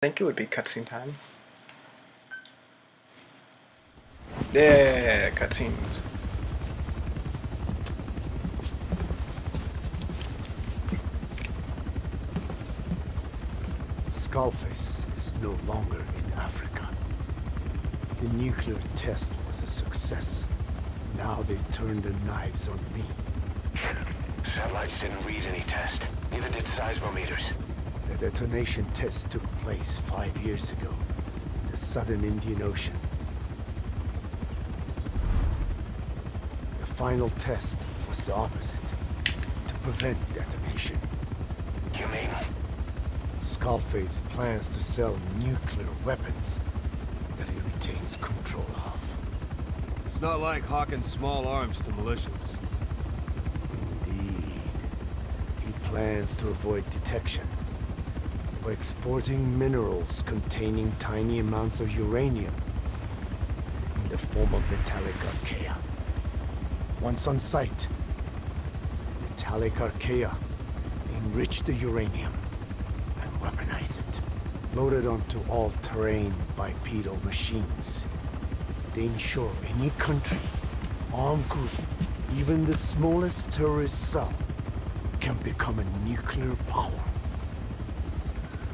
Think it would be cutscene time. Yeah, cutscenes. Skullface is no longer in Africa. The nuclear test was a success. Now they turned their knives on me. Satellites didn't read any test. Neither did seismometers. The detonation test took place 5 years ago in the southern Indian Ocean. The final test was the opposite, to prevent detonation. You mean? Skullface plans to sell nuclear weapons that he retains control of. It's not like hawking small arms to militias. Indeed. He plans to avoid detection by exporting minerals containing tiny amounts of uranium in the form of metallic Archaea. Once on site, the metallic Archaea enrich the uranium and weaponize it. Loaded onto all-terrain bipedal machines. They ensure any country, armed group, even the smallest terrorist cell, can become a nuclear power.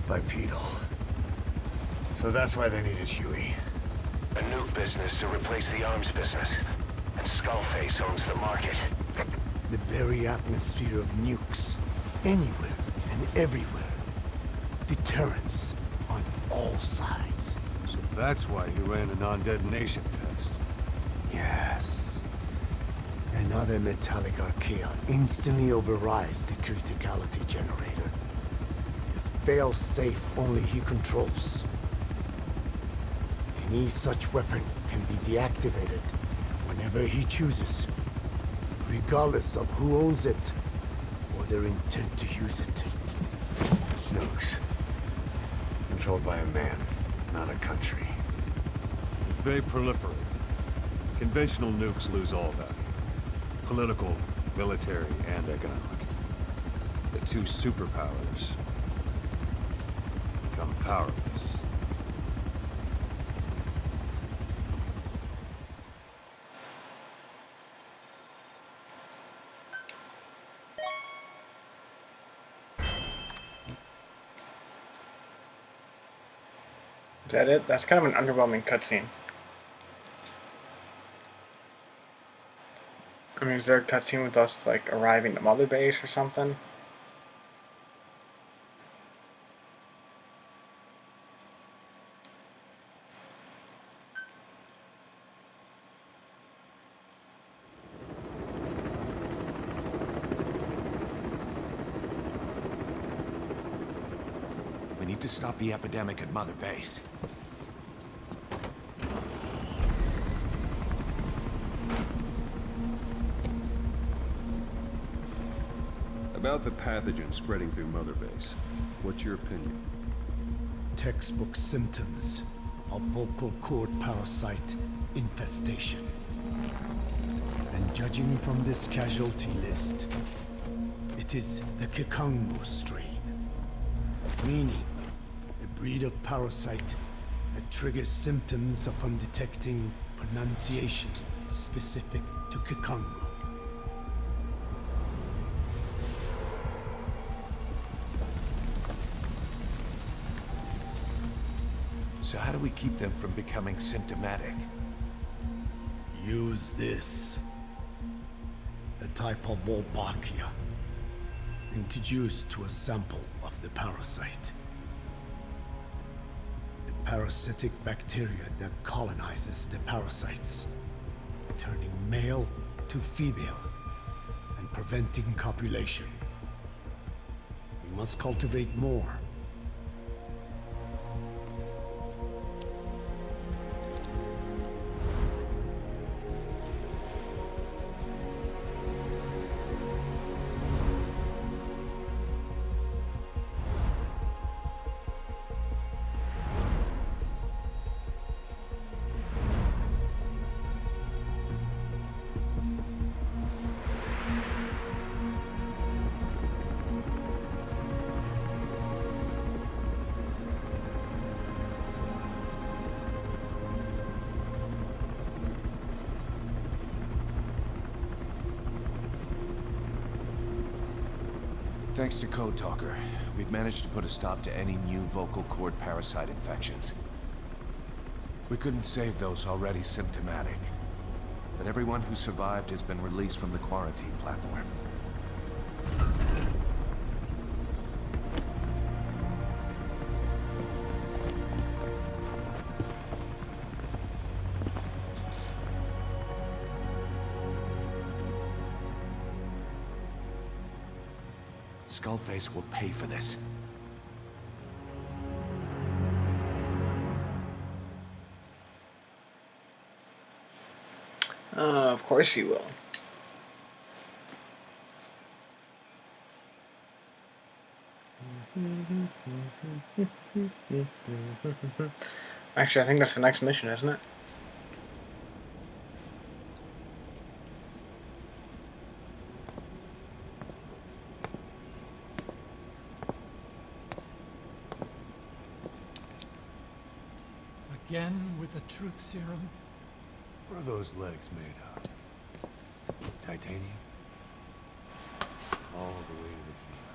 Bipedal. So that's why they needed Huey. A nuke business to replace the arms business. And Skullface owns the market. The very atmosphere of nukes, anywhere and everywhere. Deterrence on all sides. So that's why he ran a non-detonation test. Yes. Another metallic Archaea instantly overrides the criticality generator. A fail-safe only he controls. Any such weapon can be deactivated whenever he chooses, regardless of who owns it or their intent to use it. Nukes. Controlled by a man, not a country. If they proliferate, conventional nukes lose all value. Political, military, and economic. The two superpowers become powerless. Is that it? That's kind of an underwhelming cutscene. I mean, is there a cutscene with us, like, arriving to Mother Base or something? We need to stop the epidemic at Mother Base. About the pathogen spreading through Mother Base, what's your opinion? Textbook symptoms of vocal cord parasite infestation. And judging from this casualty list, it is the Kikongo strain. Meaning, a breed of parasite that triggers symptoms upon detecting pronunciation specific to Kikongo. So how do we keep them from becoming symptomatic? Use this. A type of Wolbachia, introduced to a sample of the parasite. The parasitic bacteria that colonizes the parasites, turning male to female and preventing copulation. We must cultivate more. Thanks to Code Talker, we've managed to put a stop to any new vocal cord parasite infections. We couldn't save those already symptomatic, but everyone who survived has been released from the quarantine platform. Skullface will pay for this. Of course he will. Actually, I think that's the next mission, isn't it? Again with the truth serum? What are those legs made of? Titanium? All the way to the femur.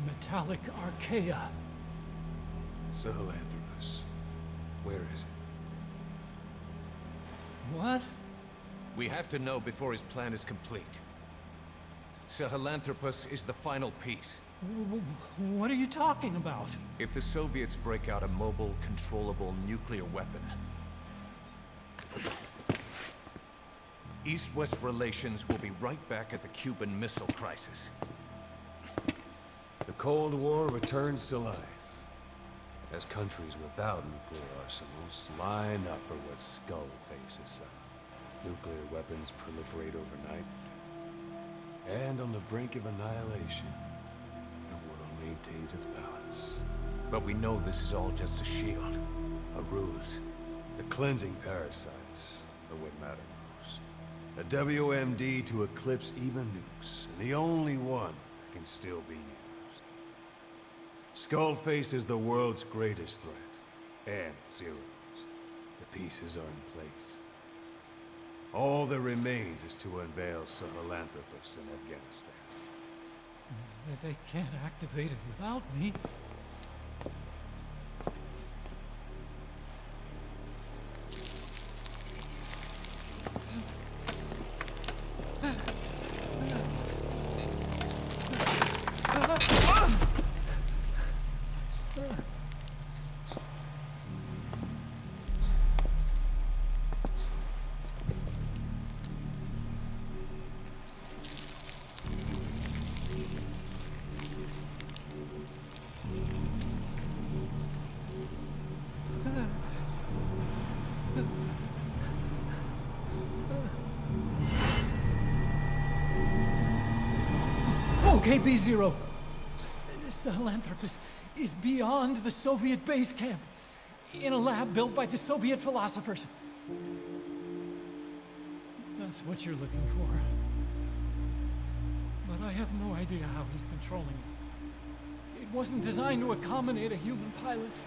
Metallic Archaea. Sahelanthropus. Where is it? What? We have to know before his plan is complete. Sahelanthropus is the final piece. What are you talking about? If the Soviets break out a mobile, controllable nuclear weapon, East-West relations will be right back at the Cuban Missile Crisis. The Cold War returns to life, as countries without nuclear arsenals line up for what Skullface is selling. Nuclear weapons proliferate overnight, and on the brink of annihilation, the world maintains its balance. But we know this is all just a shield, a ruse. The cleansing parasites are what matter most. A WMD to eclipse even nukes, and the only one that can still be used. Skullface is the world's greatest threat, and Zero's. The pieces are in place. All that remains is to unveil Sahelanthropus in Afghanistan. They can't activate it without me. Okay, B-Zero. Sahelanthropus is beyond the Soviet base camp, in a lab built by the Soviet philosophers. That's what you're looking for. But I have no idea how he's controlling it. It wasn't designed to accommodate a human pilot.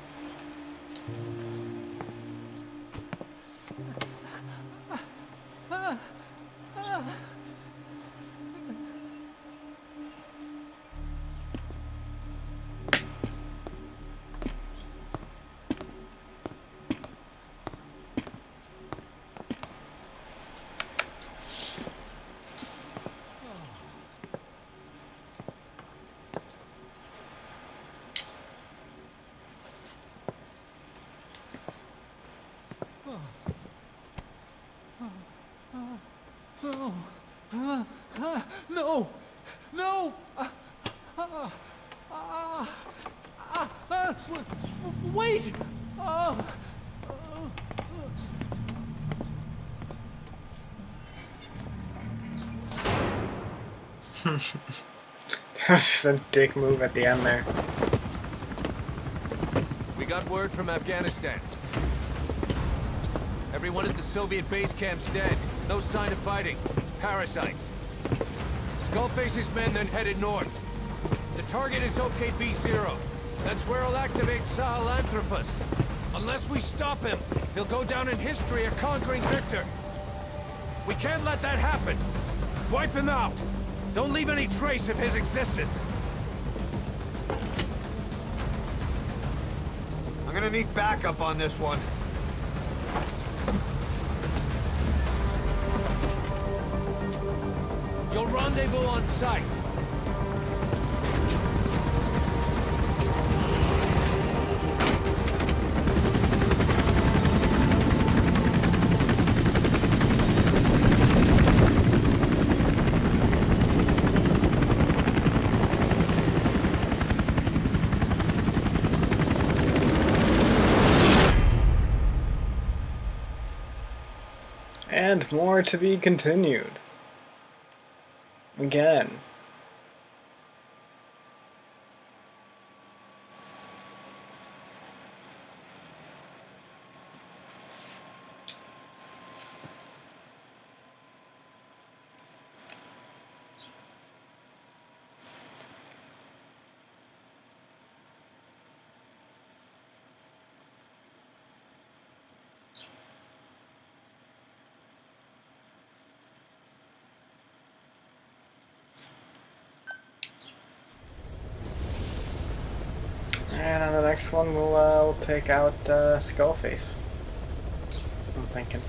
No! No! Wait! That was just a dick move at the end there. We got word from Afghanistan. Everyone at the Soviet base camp's dead. No sign of fighting. Parasites. Skullface's men then headed north. The target is OKB-0. That's where he'll activate Sahelanthropus. Unless we stop him, he'll go down in history a conquering victor. We can't let that happen. Wipe him out. Don't leave any trace of his existence. I'm gonna need backup on this one. You'll rendezvous on site. And more to be continued. Again. And on the next one, we'll take out Skullface, I'm thinking.